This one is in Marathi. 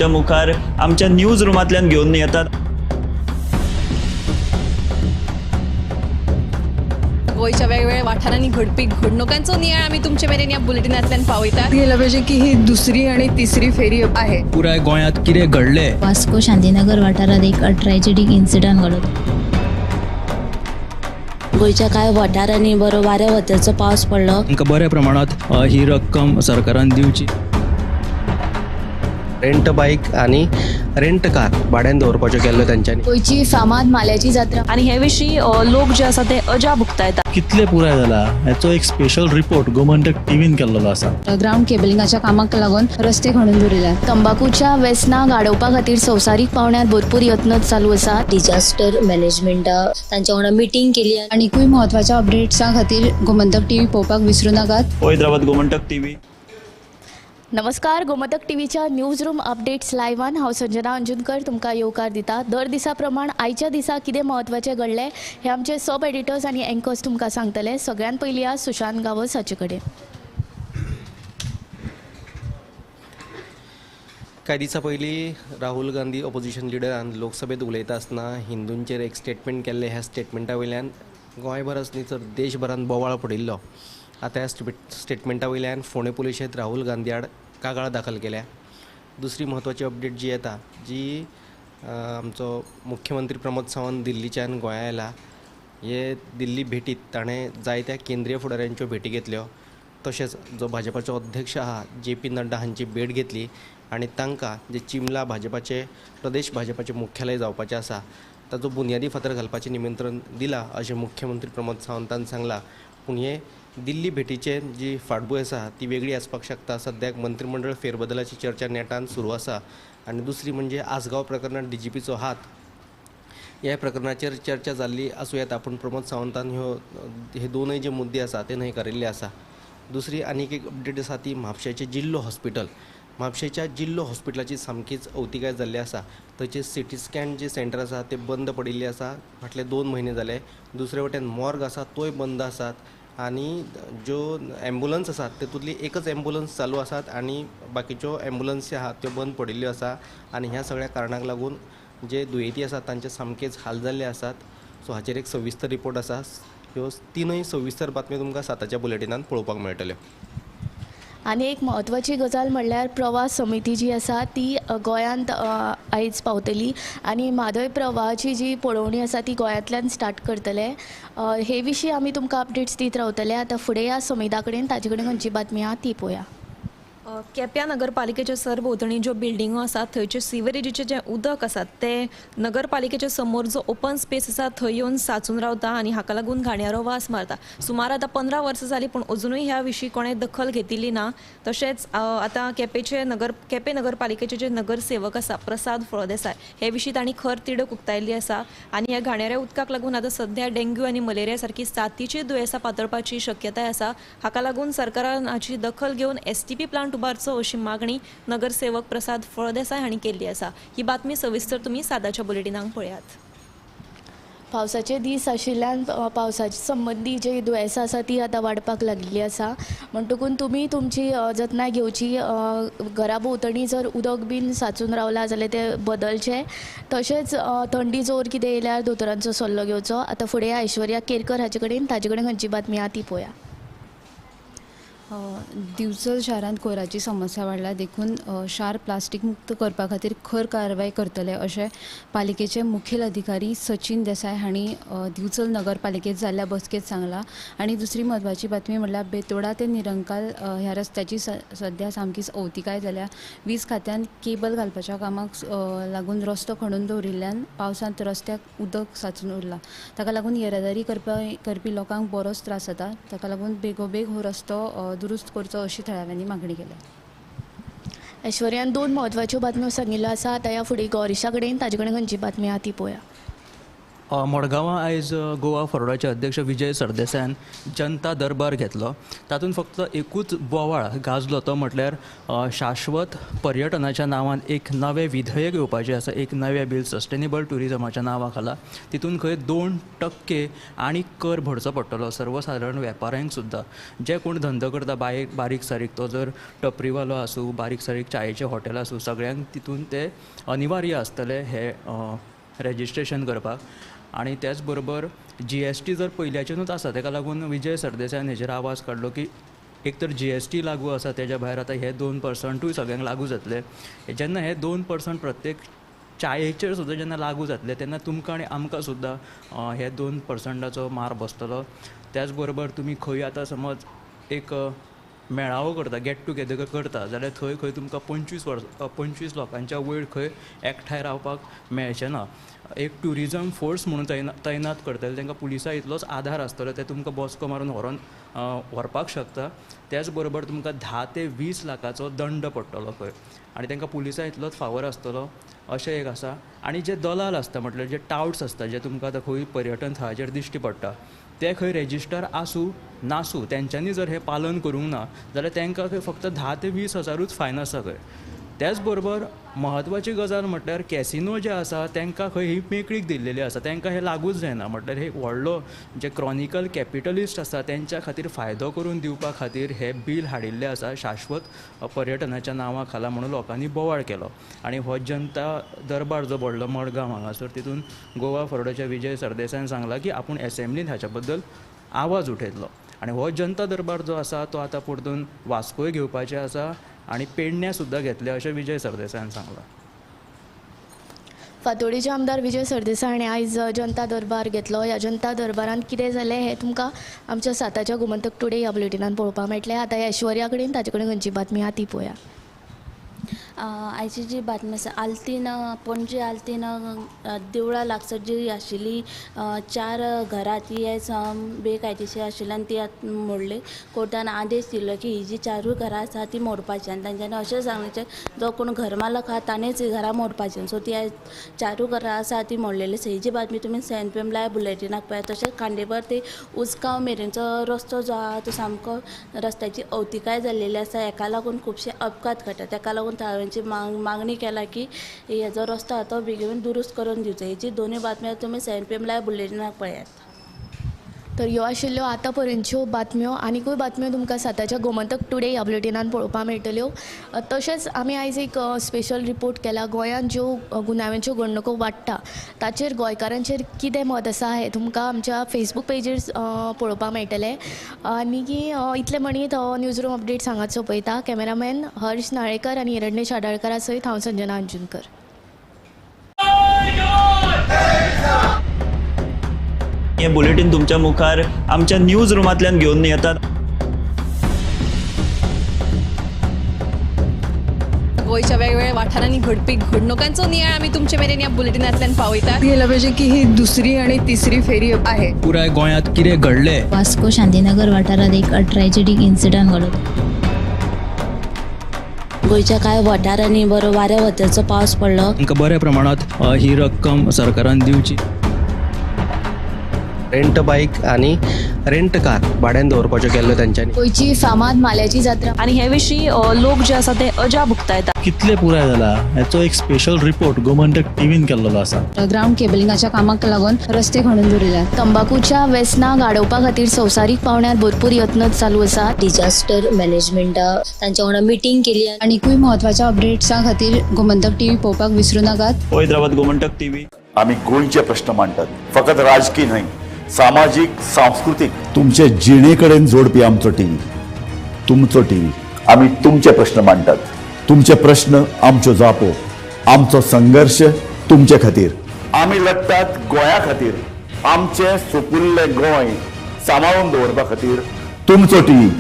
तुमच्या मुखार आमच्या न्यूज रूमांतल्यान घेवन येतात। गोयच्या वेगवेगळ्या वाठारांनी घडपी घडणुकांचो नियाळ आमी तुमचे मेरेन ह्या बुलेटिनांतल्यान पावयतात। गेलं पाहिजे की ही दुसरी आणि तिसरी फेरी आहे। पुराय गोंयांत कितें घडलें? वास्को शांतीनगर वाठारात एक ट्रॅजेडीक इन्सिडंट घडलो। गोयच्या कांय वाठारांनी बरो वाऱ्या वताचो पावस पडलो। तांकां बऱ्या प्रमाणात ही रक्कम सरकारान दिवची। रेंट बाईक आणि रेंट कार भाड्यान दवरपाच्यो केल्ल्यो तांच्यांनी। गोयची फामाद माल्याची जात्रा आणि हे विशीं लोक जे आसा ते अजा भुगतायतात। कितले पुराय जाला हेचो एक स्पेशल रिपोर्ट गोमंतक टीव्हीन केल्लो आसा। ग्राउंड केबलिंगाच्या कामाक लागून रस्ते खणून दवरिल्यात। तंबाखूच्या व्यसनाक आडोवपा खातीर संवसारीक पावंड्यार भरपूर यत्न चालू आसा। डिजास्टर मॅनेजमेंटा तांच्या वांगडा मिटींग केली। आनीकूय म्हत्वाच्या अपडेट्सां खातीर गोमंतक टीव्ही पळोवपाक विसरू नाकात। हैदराबाद गोमंतक टीव्ही। नमस्कार, गोमंतक टीव्हीच्या न्यूज रूम अपडेट्स लायव्हान हांव संजना अंजुनकर तुमकां येवकार दिता। दर दिसा प्रमाण आयच्या दिसा कितें म्हत्वाचें घडलें हे आमचे सब एडिटर्स आनी एंकर्स तुमकां सांगतले। सगळ्यात पयलीं आज सुशांत गावस हाचे कडेन। कांय दिसा पयलीं राहुल गांधी ऑपोजिशन लिडरान लोकसभेत उलयता आसतना हिंदूंचेर एक स्टेटमेंट केल्लें। ह्या स्टेटमेंटा वयल्यान गोंयभरच न्ही तर देशभरान बोवाळ पडिल्लो। आतां ह्या स्टेटमेंटा वयल्यान फोंडे पुलिशेंत राहुल गांधी आड कागाळ दाखल केल्या। दुसरी म्हत्वाची अपडेट जी येता जी आमचो मुख्यमंत्री प्रमोद सावंत दिल्लीच्यान गोंया आयला। हे दिल्ली भेटीत ताणें जायत्या केंद्रीय फुडाऱ्यांच्यो भेटी घेतल्यो। तशेंच जो भाजपाचो अध्यक्ष आहा JP नड्डा हांची भेट घेतली आनी तांकां जे चिमला भाजपाचे प्रदेश भाजपाचें मुख्यालय जावपाचें आसा ताचो बुनयादी फातर घालपाचें निमंत्रण दिलां अशें मुख्यमंत्री प्रमोद सावंतान सांगलां। पूण हे दिल्ली भेटीचे जी फाटभूंय आसा ती वेगळी आसपाक शकता। सद्याक मंत्रिमंडळ फेरबदलाची चर्चा नेटान सुरू आसा। आनी दुसरी म्हणजे आसगांव प्रकरणात DGPचो हात ह्या प्रकरणाचेर चर्चा जाल्ली आसूं येता। पूण प्रमोद सावंतान हे दोनूय जे मुद्दे आसा ते न्हयकारिल्ले आसा। दुसरी आनीक एक अपडेट आसा ती म्हापशेंचें जिल्लो हॉस्पिटल। म्हापशेंच्या जिल्लो हॉस्पिटलाची सामकीच अवतिकाय जाल्ली आसा। थंयचे CT स्कॅन जे सेंटर आसा ते बंद पडिल्ले आसा फाटले 2 म्हयने जाले। दुसरे वटेन मॉर्ग आसा तोय बंद आसात आनी ज्यो एम्बुलन्स आसात तेतूंतली एकच एम्बुलन्स चालू आसात आनी बाकीच्यो एम्बुलन्स आहात त्यो बंद पडिल्ल्यो आसा। आनी ह्या सगळ्या कारणाक लागून जे दुयेंती आसात तांचे सामकेच हाल जाल्ले आसात। सो हाचेर एक सविस्तर रिपोर्ट आसा। ह्यो तीनय सविस्तर बातम्यो तुमकां 7च्या बुलेटिनान पळोवपाक मेळटल्यो। आनी एक म्हत्वाची गजाल म्हणल्यार प्रवास समिती जी आसा ती गोंयांत आयज पावतली आनी म्हादय प्रवाहाची जी पळोवणी आसा ती गोंयांतल्यान स्टार्ट करतले। हे विशीं आमी तुमकां अपडेट्स दीत रावतले। आतां फुडें या समिता कडेन ताजे कडेन खंयची बातमी आहा ती पळोवया। केप्यां नगरपालिकेच्या सरभोंवतणी ज्यो बिल्डिंगो आसात थंयचे सिवरेजीचें जें उदक आसा तें नगरपालिकेच्या समोर जो ओपन स्पेस आसा थंय येवन साचून रावता आनी हाका लागून घाणयारो वास मारता। सुमार आतां 15 वर्सां जालीं पूण अजुनूय ह्या विशीं कोणें दखल घेतिल्ली ना। तशेंच आतां केपें नगरपालिकेचे जे नगरसेवक आसा प्रसाद फळदेसाय हे विशीं तांणी खर तिडक उक्तायल्ली आसा। आनी ह्या घाणयाऱ्या उदकाक लागून आतां सध्या डेंग्यू आनी मलेरिया सारकी साथीचीं दुयेंसां पातळपाची शक्यताय आसा। हाका लागून सरकारान हाची दखल घेवन STP प्लांट उबारचो अशी मागणी नगरसेवक प्रसाद फळदेसाय हांणी केल्ली आसा। ही बातमी सविस्तर तुमी 7च्या बुलेटिनाक पळयात। पावसाचे दीस आशिल्ल्यान पावसाचे संबंधी जी दुयेंसां आसा ती आतां वाडपाक लागिल्ली आसा। म्हणटकून तुमी तुमची जतनाय घेवची। घरा भोंवतणी जर उदक बीन साचून रावला जाल्यार ते बदलचे। तशेंच थंडी जोर कितें येयल्यार दोतोरांचो सल्लो घेवचो। आतां फुडें ऐश्वर्या केरकर हाचे कडेन ताजे कडेन खंयची बातमी आहा ती पळोवया। दिवचल शारांत कोयराची समस्या वाडल्या देखून शार प्लास्टीक मुक्त करपा खातीर खर कारवाय करतले अशें पालिकेचे मुखेल अधिकारी सचिन देसाय हांणी दिवचल नगरपालिकेत जाल्ल्या बसकेत सांगलां। आनी दुसरी म्हत्वाची बातमी म्हणल्यार बेतोडा ते निरंकाल ह्या रस्त्याची सद्या सामकीच अवतिकाय जाल्या। वीज खात्यान केबल घालपाच्या कामाक लागून रस्तो खणून दवरिल्ल्यान पावसांत रस्त्याक उदक साचून उरलां। ताका लागून येरादारी करपी लोकांक बरोच त्रास जाता। ताका लागून बेगोबेग हो रस्तो दुरुस्त करचो अशी थळाव्यांनी मागणी केल्या। ऐश्वर्यान 2 म्हत्वाच्यो बातम्यो सांगिल्ल्यो आसा। आतां ह्या फुडें गौरीशा कडेन ताजे कडेन खंयची बातमी आहा ती पळोवया। मडगांवां आयज गोवा फॉरवर्डाचे अध्यक्ष विजय सरदेसायान जनता दरबार घेतलो. तातूंत फक्त एकूच बोवाळ गाजलो तो म्हटल्यार शाश्वत पर्यटनाच्या नांवान एक नवें विधेयक येवपाचें आसा, एक नवें बील सस्टेनेबल टुरिजमाच्या नांवा खाला. तितून खंय 2% आनी कर भरचो पडटलो सर्वसाधारण वेपाऱ्यांक सुद्दां. जे कोण धंदो करता बारीक सारीक, तो जर टपरीवालो आसूं, बारीक सारीक चायेचें हॉटेल आसूं, सगळ्यांक तितून ते अनिवार्य आसतले हे रेजिस्ट्रेशन करपाक. आनी त्याच बरोबर GST जर पयल्याच्यानूच आसा, ताका लागून विजय सरदेसायान हेजेर आवाज काडलो की एक तर GST लागू आसा, तेज्या भायर आतां हे 2%य सगळ्यांक लागू जातले. जेन्ना हे 2% प्रत्येक चायेचेर सुद्दां जेन्ना लागू जातले तेन्ना तुमकां आनी आमकां सुद्दां हे 2%ाचो मार बसतलो. त्याच बरोबर तुमी खंय आतां समज एक मेळावो करता, गेट टुगेदर करता जाल्यार थंय तुमकां 25 लोकांच्या वयर खंय एकठांय रावपाक मेळचें ना. एक ट्युरिजम फोर्स म्हणून तैनात करतले, तांकां पुलिसा इतलोच आधार आसतलो, ते तुमकां बसको मारून व्हरपाक शकता. त्याच बरोबर तुमकां 10 ते 20 लाखाचो दंड पडटलो खंय, आनी तांकां पुलिसा इतलोच फावर आसतलो अशें एक आसा. आनी जे दलाल आसता म्हटल्यार जे टाउट्स आसता, जे तुमकां आतां खंय पर्यटन थळाचेर दिश्टी पडटा, ते खंय रेजिस्टर आसूं नासूं, तेंच्यांनी जर हें पालन करूंक ना जाल्यार तांकां खंय फक्त 10 ते 20 हजारूच फायन आसा खंय. त्याच बरोबर म्हत्वाची गजाल म्हटल्यार कॅसिनो जे आसा तांकां खंय ही मेकळीक दिल्लेली आसा, तांकां हे लागूच जायना. म्हटल्यार हे व्हडलो जे क्रॉनिकल कॅपिटलिस्ट आसा तेंच्या खातीर फायदो करून दिवपा खातीर हे बील हाडिल्लें आसा शाश्वत पर्यटनाच्या नांवा खाला म्हणून लोकांनी बोवाळ केलो. आनी हो जनता दरबार जो भरलो मडगांव हांगासर, तितून गोवा फॉरवर्डाच्या विजय सरदेसायान सांगलां की आपूण एसेंब्लींत हाच्या बद्दल आवाज उठयतलो. आनी हो जनता दरबार जो आसा तो आतां परतून वास्कोय घेवपाचें आसा आनी पेडण्या सुद्दां घेतले अशें विजय सरदेसायान सांगलां. फातोडेचे आमदार विजय सरदेसाय हाणें आयज जनता दरबार घेतलो. ह्या जनता दरबारान कितें जालें हें तुमकां आमच्या साताच्या गोमंतक टुडे ह्या बुलेटिनान पळोवपाक मेळटलें. आतां ऐश्वर्या कडेन ताजे कडेन खंयची बातमी आहा ती पळोवया. आयची जी बातमी आसा, आल्तीन पणजे आल्तीन देवळा लागसर जी आशिल्ली 4 घरां ती आयज बेकायदेशीर आशिल्ली आनी ती मोडली. कोर्टान आदेश दिल्लो की ही जी 4 घरां आसा ती मोडपाची, आनी तांच्यांनी अशें सांगलें जो कोण घरमालक आहा ताणेंच ही घरां मोडपाची. सो ती आयज 4 घरां आसा ती मोडलेली आसा. ही जी बातमी तुमी CNPM लायव्ह बुलेटिनाक पळयात. तशेंच खांडेबर ते उसगांव मेरेनचो रस्तो जो आहा तो सामको रस्त्याची अवतिकाय जाल्लेली आसा. हेका लागून खुबशे अपघात घडटा. ताका लागून थळाव्यांची मागणी केला की हेजो रस्तो आहा तो बेगीन दुरुस्त करून दिवचो. हेची दोनूय बातम्यो तुमी CNPM लायव्ह बुलेटिनाक पळयात. तर ह्यो आशिल्ल्यो आतां पर्यंतच्यो बातम्यो. आनीकूय बातम्यो तुमकां साताच्या गोमंतक टुडे ह्या बुलेटिनान पळोवपाक मेळटल्यो. तशेंच आमी आयज एक स्पेशल रिपोर्ट केला. गोंयांत ज्यो गुन्यांवांच्यो घडणुको वाडटा ताचेर गोंयकारांचेर कितें मत आसा हें तुमकां आमच्या फेसबूक पेजीर पळोवपाक मेळटलें. आनी इतले म्हणीत न्यूज रूम अपडेट सांगात सोंपयता. कॅमेरामॅन हर्ष नाळेकर आनी हिरण्येश आडाळकरा सयत हांव संजना अंजुनकर. हे बुलेटिन तुमच्या मुखार आमच्या न्यूज रुमांतल्यान घेवन येतात. गोंयच्या वेगवेगळ्या वाठारांनी घडपी घडणुकांचो नियाळ आमी तुमचे मेरेन ह्या बुलेटिनांतल्यान पावयतात. गेलं पाहिजे की ही 2री आणि 3री फेरी आहे. पुराय गोंयांत कितें घडलें, वास्को शांतीनगर वाठारात एक ट्रॅजेडीक इन्सिडंट घडलो. गोंयच्या कांय वाठारांनी बरो वाऱ्या वताचो पावस पडलो. तांकां बऱ्या प्रमाणात ही रक्कम सरकारान दिवची. रेंट बाईक आनी रेंट कार भाड्यान दवरपाच्यो केल्ल्यो तांच्यांनी. गोंयची फामाद माल्याची जात्रा आनी हे विशीं लोक जे आसा ते अजा भुगतायतात. कितले पुराय जाला हेचो एक स्पेशल रिपोर्ट गोमंतक टीव्हीन केल्लो आसा. ग्राउंड केबलिंगाच्या कामाक लागून रस्ते खणून दवरिल्यात. तंबाखूच्या व्यसनां गाडोवपा खातीर संवसारीक पावंड्यार भरपूर यत्न चालू आसा. डिजास्टर मॅनेजमेंटा तांच्या वांगडा मिटींग केली. आनीकूय म्हत्वाच्या अपडेट्सा खातीर गोमंतक टीव्ही पळोवपाक विसरू नाकात. हैदराबाद गोमंतक TV. आम्ही गोंयचे प्रश्न मांडटात, फकत राजकीय न्हय, सामाजिक सांस्कृतिक तुमचे जिणेकडेन जोडपी आमचो टीव्ही. तुमचो टीव्ही. आम्ही तुमचे प्रश्न मांडटात. तुमचे प्रश्न आमच्यो जापो. आमचो संघर्ष तुमचे खातीर. आम्ही लढटात गोंया खातीर. आमचे सोपुल्ले गोंय सांबाळून दवरपा खातीर तुमचो टीव्ही.